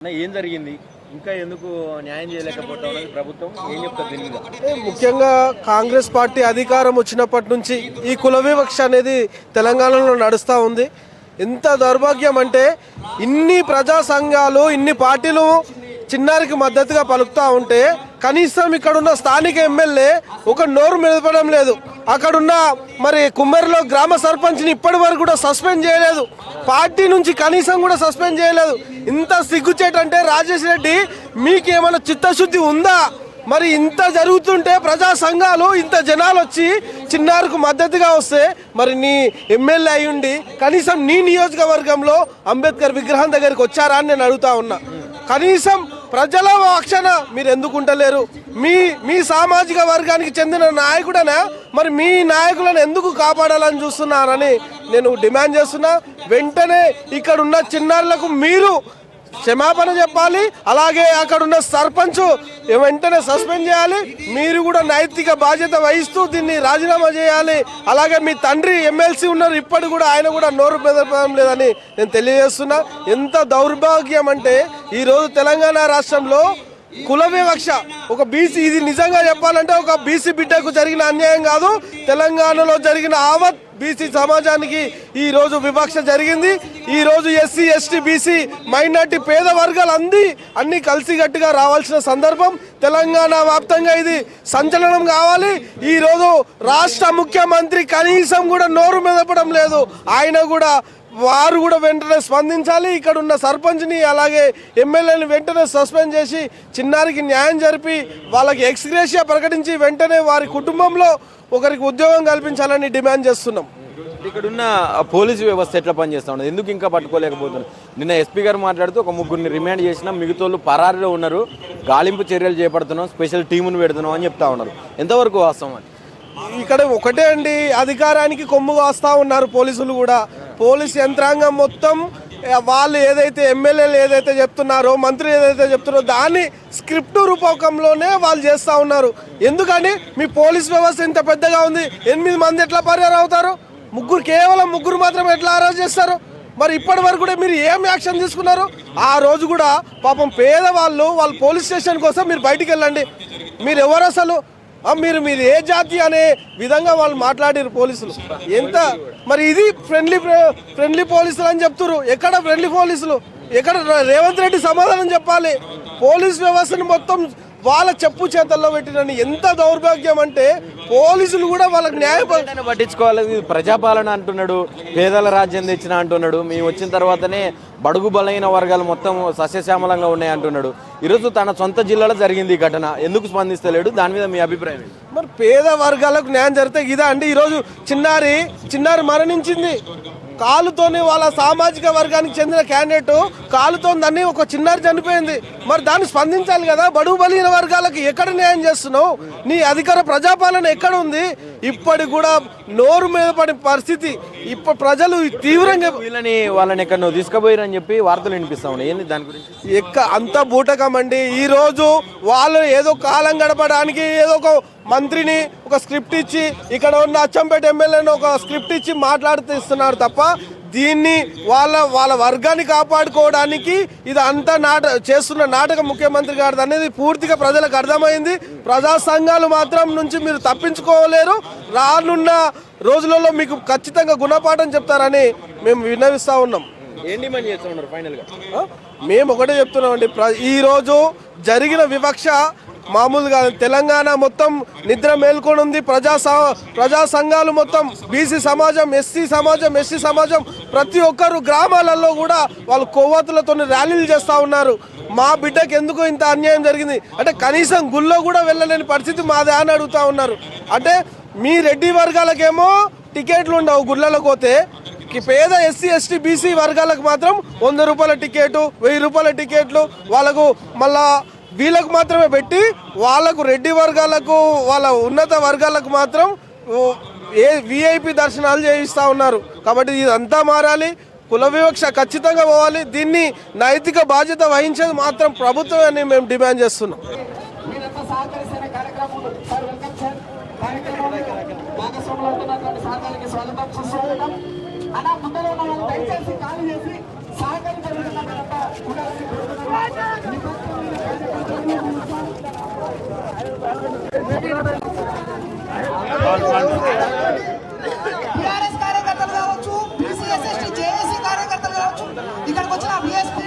ఏం జరిగింది ఇంకా ఎందుకు న్యాయం చేయలేకపోతాం ప్రభుత్వం ఏం చెప్తారు దీని మీద? ముఖ్యంగా కాంగ్రెస్ పార్టీ అధికారం వచ్చినప్పటి నుంచి ఈ కుల వివక్ష అనేది తెలంగాణలో నడుస్తూ ఉంది. ఎంత దౌర్భాగ్యం అంటే ఇన్ని ప్రజా సంఘాలు ఇన్ని పార్టీలు చిన్నారికి మద్దతుగా పలుకుతూ ఉంటే కనీసం ఇక్కడున్న స్థానిక ఎమ్మెల్యే ఒక నోరు మెదపడం లేదు. అక్కడున్న మరి కుమ్మరిలో గ్రామ సర్పంచ్ని ఇప్పటి వరకు కూడా సస్పెండ్ చేయలేదు. పార్టీ నుంచి కనీసం కూడా సస్పెండ్ చేయలేదు. ఇంత సిగ్గుచేటంటే రాజేష్ రెడ్డి మీకేమైనా చిత్తశుద్ధి ఉందా? మరి ఇంత జరుగుతుంటే ప్రజా సంఘాలు ఇంత జనాలు వచ్చి చిన్నారుకు మద్దతుగా వస్తే మరి నీ ఎమ్మెల్యే అయ్యుండి కనీసం నీ నియోజకవర్గంలో అంబేద్కర్ విగ్రహం దగ్గరికి వచ్చారా అని నేను అడుగుతా ఉన్నా. కనీసం ప్రజల రక్షణ మీరు ఎందుకు ఉంటలేరు? మీ సామాజిక వర్గానికి చెందిన నాయకుడనా మరి మీ నాయకులను ఎందుకు కాపాడాలని చూస్తున్నారని నేను డిమాండ్ చేస్తున్నా. వెంటనే ఇక్కడ ఉన్న చిన్నారులకు మీరు క్షమాపణ చెప్పాలి. అలాగే అక్కడున్న సర్పంచ్ వెంటనే సస్పెండ్ చేయాలి. మీరు కూడా నైతిక బాధ్యత వహిస్తూ దీన్ని రాజీనామా చేయాలి. అలాగే మీ తండ్రి ఎమ్మెల్సీ ఉన్నారు, ఇప్పటి కూడా ఆయన కూడా నోరు మెదపడం లేదని నేను తెలియజేస్తున్నా. ఎంత దౌర్భాగ్యం అంటే ఈరోజు తెలంగాణ రాష్ట్రంలో కుల వివక్ష ఒక బీసీ, ఇది నిజంగా చెప్పాలంటే ఒక బీసీ బిడ్డకు జరిగిన అన్యాయం కాదు, తెలంగాణలో జరిగిన ఆవత్ బీసీ సమాజానికి ఈరోజు వివక్ష జరిగింది. ఈరోజు ఎస్సీ ఎస్టీ బీసీ మైనార్టీ పేద వర్గాలు అన్ని కలిసికట్టుగా రావాల్సిన సందర్భం. తెలంగాణ వ్యాప్తంగా ఇది సంచలనం కావాలి. ఈరోజు రాష్ట్ర ముఖ్యమంత్రి కనీసం కూడా నోరు మెదపడం లేదు. వారు కూడా వెంటనే స్పందించాలి. ఇక్కడ ఉన్న సర్పంచ్ని అలాగే ఎమ్మెల్యేని వెంటనే సస్పెండ్ చేసి చిన్నారికి న్యాయం జరిపి వాళ్ళకి ఎక్స్గ్రేషియా ప్రకటించి వెంటనే వారి కుటుంబంలో ఒకరికి ఉద్యోగం కల్పించాలని డిమాండ్ చేస్తున్నాం. ఇక్కడున్న పోలీసు వ్యవస్థ ఎట్లా పనిచేస్తూ ఉన్నది, ఎందుకు ఇంకా పట్టుకోలేకపోతున్నారు? నిన్న ఎస్పీ గారు మాట్లాడుతూ ఒక ముగ్గురిని రిమాండ్ చేసినా మిగతాళ్ళు పరారీలో ఉన్నారు, గాలింపు చర్యలు చేపడుతున్నాం, స్పెషల్ టీమును పెడుతున్నాం అని చెప్తా ఉన్నారు. ఎంతవరకు వాస్తవం అని? ఇక్కడ ఒకటే అండి, అధికారానికి కొమ్ముగా వస్తూ ఉన్నారు పోలీసులు కూడా. పోలీస్ యంత్రాంగం మొత్తం వాళ్ళు ఏదైతే ఎమ్మెల్యేలు ఏదైతే చెప్తున్నారో, మంత్రి ఏదైతే చెప్తున్నారో దాన్ని స్క్రిప్ట్ రూపకంలోనే వాళ్ళు చేస్తూ ఉన్నారు. ఎందుకని మీ పోలీస్ వ్యవస్థ ఇంత పెద్దగా ఉంది, 8 మంది ఎట్లా పరిహారం అవుతారు? కేవలం ముగ్గురు మాత్రమే ఎట్లా అరెస్ట్ చేస్తారు? మరి ఇప్పటి వరకు కూడా మీరు ఏం యాక్షన్ తీసుకున్నారు? ఆ రోజు కూడా పాపం పేదవాళ్ళు వాళ్ళ పోలీస్ స్టేషన్ కోసం మీరు బయటికి వెళ్ళండి, మీరు ఎవరు అసలు, మీరు ఏ జాతి అనే విధంగా వాళ్ళు మాట్లాడారు పోలీసులు. ఎంత మరి ఇది ఫ్రెండ్లీ పోలీసులు అని చెప్తున్నారు. ఎక్కడ ఫ్రెండ్లీ పోలీసులు? ఎక్కడ? రేవంత్ రెడ్డి సమాధానం చెప్పాలి. పోలీస్ వ్యవస్థను మొత్తం వాళ్ళ చెప్పు చేతల్లో పెట్టినని ఎంత దౌర్భాగ్యం అంటే పోలీసులు కూడా వాళ్ళకి న్యాయం పట్టించుకోవాలి. ప్రజాపాలన అంటున్నాడు, పేదల రాజ్యం తెచ్చిన అంటున్నాడు, మేము వచ్చిన తర్వాతనే బడుగు బలైన వర్గాలు మొత్తం సస్యశ్యామలంగా ఉన్నాయి అంటున్నాడు. ఈరోజు తన సొంత జిల్లాలో జరిగింది ఈ ఘటన, ఎందుకు స్పందిస్తలేడు? దాని మీద మీ అభిప్రాయం ఏంటి? మరి పేద వర్గాలకు న్యాయం జరిగితే ఇదా అండి? ఈరోజు చిన్నారి మరణించింది కాలుతోని, వాళ్ళ సామాజిక వర్గానికి చెందిన క్యాండిడేట్ కాలుతో దాన్ని ఒక చిన్నారి చనిపోయింది. మరి దాన్ని స్పందించాలి కదా. బడుగు బలహీన వర్గాలకు ఎక్కడ న్యాయం చేస్తున్నావు? నీ అధికార ప్రజాపాలన ఎక్కడ ఉంది? ఇప్పటికి కూడా నోరు మీద పడిన పరిస్థితి. ఇప్పుడు ప్రజలు తీవ్రంగా వాళ్ళని ఎక్కడ తీసుకుపోయారని చెప్పి వార్తలు వినిపిస్తా ఉన్నాయి. ఏంది దాని గురించి? అంత బూటకం అండి. ఈరోజు వాళ్ళు ఏదో కాలం గడపడానికి ఏదో ఒక మంత్రిని ఒక స్క్రిప్ట్ ఇచ్చి, ఇక్కడ ఉన్న అచ్చంపేట ఎమ్మెల్యేని ఒక స్క్రిప్ట్ ఇచ్చి మాట్లాడుతున్నారు తప్ప దీన్ని వాళ్ళ వర్గాన్ని కాపాడుకోవడానికి ఇది అంతా చేస్తున్న నాటకం ముఖ్యమంత్రి గారిది అనేది పూర్తిగా ప్రజలకు అర్థమైంది. ప్రజా సంఘాలు మాత్రం నుంచి మీరు తప్పించుకోలేరు. రానున్న రోజులలో మీకు ఖచ్చితంగా గుణపాఠం చెప్తారని మేము విన్నవిస్తూ ఉన్నాం. ఏం డిమాండ్ చేస్తూ ఉన్నారు ఫైనల్గా? మేము ఒకటే చెప్తున్నామండి, ఈరోజు జరిగిన వివక్ష మామూలుగా తెలంగాణ మొత్తం నిద్ర మేల్కొని ఉంది. ప్రజా సంఘాలు మొత్తం బీసీ సమాజం, ఎస్సీ సమాజం, ఎస్టీ సమాజం ప్రతి ఒక్కరు గ్రామాలలో కూడా వాళ్ళు కొవ్వొత్తులతో ర్యాలీలు చేస్తూ ఉన్నారు. మా బిడ్డకి ఎందుకు ఇంత అన్యాయం జరిగింది అంటే కనీసం గుళ్ళో కూడా వెళ్ళలేని పరిస్థితి మాదే అని అడుగుతూ ఉన్నారు. అంటే మీ రెడ్డి వర్గాలకేమో టికెట్లు ఉండవు గుళ్ళలోకి పోతే, పేద ఎస్సీ ఎస్టీ బీసీ వర్గాలకు మాత్రం 100 రూపాయల టికెట్, 1000 రూపాయల టికెట్లు వాళ్ళకు మళ్ళా వీళ్ళకు మాత్రమే పెట్టి, వాళ్ళకు రెడ్డి వర్గాలకు వాళ్ళ ఉన్నత వర్గాలకు మాత్రం విఐపి దర్శనాలు చేయిస్తూ ఉన్నారు. కాబట్టి ఇదంతా మారాలి. కుల వివక్ష ఖచ్చితంగా పోవాలి. దీన్ని నైతిక బాధ్యత వహించేది మాత్రం ప్రభుత్వం అని మేము డిమాండ్ చేస్తున్నాం. అలా ముందర ఉన్న వాళ్ళు దయచేసి ఖాళీ చేసి టీఆర్ఎస్ కార్యకర్తలు కావచ్చు, బీసీఎస్ఎస్టీ జేఏసీ కార్యకర్తలు కావచ్చు, ఇక్కడికి వచ్చిన బీఎస్పీ